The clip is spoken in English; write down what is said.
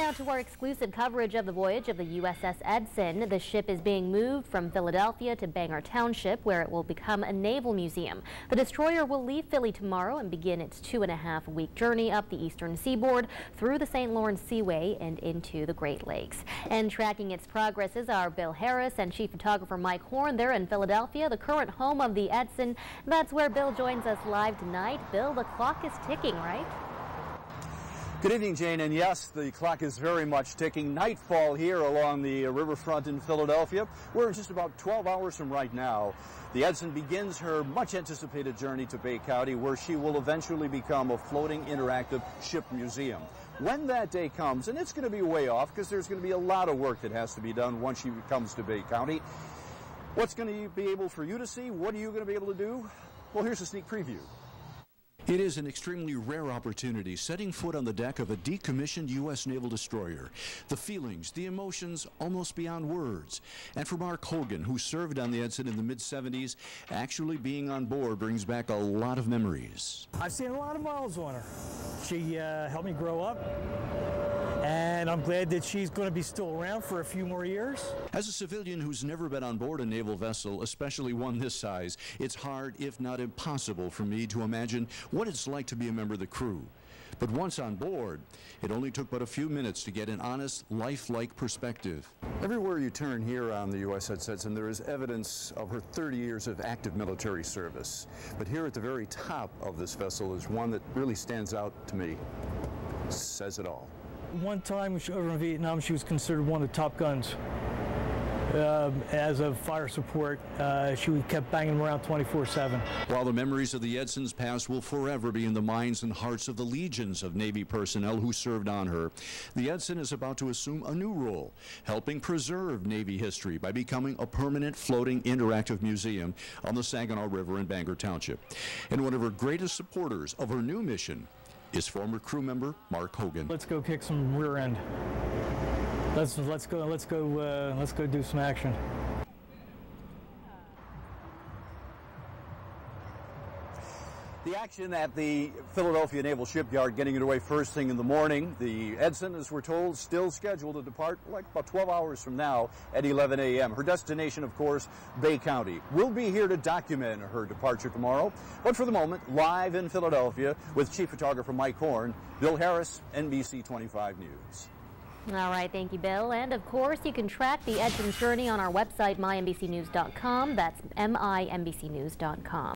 Now to our exclusive coverage of the voyage of the USS Edson. The ship is being moved from Philadelphia to Bangor Township, where it will become a naval museum. The destroyer will leave Philly tomorrow and begin its 2.5-week journey up the eastern seaboard through the St. Lawrence Seaway and into the Great Lakes. And tracking its progress is our Bill Harris and chief photographer Mike Horn. They're in Philadelphia, the current home of the Edson. That's where Bill joins us live tonight. Bill, the clock is ticking, right? Good evening, Jane, and yes, the clock is very much ticking. Nightfall here along the riverfront in Philadelphia. We're just about 12 hours from right now. The Edson begins her much-anticipated journey to Bay County, where she will eventually become a floating interactive ship museum. When that day comes, and it's going to be way off because there's going to be a lot of work that has to be done once she comes to Bay County. What's going to be able for you to see? What are you going to be able to do? Well, here's a sneak preview. It is an extremely rare opportunity, setting foot on the deck of a decommissioned U.S. naval destroyer. The feelings, the emotions, almost beyond words. And for Mark Hogan, who served on the Edson in the mid-70s, actually being on board brings back a lot of memories. I've seen a lot of miles on her. She helped me grow up, and I'm glad that she's going to be still around for a few more years. As a civilian who's never been on board a naval vessel, especially one this size, it's hard, if not impossible, for me to imagine what it's like to be a member of the crew. But once on board, it only took but a few minutes to get an honest, lifelike perspective. Everywhere you turn here on the USS Edson, there is evidence of her 30 years of active military service. But here at the very top of this vessel is one that really stands out to me. Says it all. One time over in Vietnam, she was considered one of the top guns. As a fire support, she kept banging them around 24/7. While the memories of the Edson's past will forever be in the minds and hearts of the legions of Navy personnel who served on her, the Edson is about to assume a new role, helping preserve Navy history by becoming a permanent floating interactive museum on the Saginaw River in Bangor Township. And one of her greatest supporters of her new mission is former crew member Mark Hogan. Let's go kick some rear end. Let's go do some action. The action at the Philadelphia Naval Shipyard getting underway first thing in the morning. The Edson, as we're told, still scheduled to depart like about 12 hours from now at 11 a.m. Her destination, of course, Bay County. We'll be here to document her departure tomorrow. But for the moment, live in Philadelphia with chief photographer Mike Horn, Bill Harris, NBC 25 News. All right, thank you, Bill. And of course, you can track the Edson's journey on our website, mynbcnews.com. That's mynbcnews.com.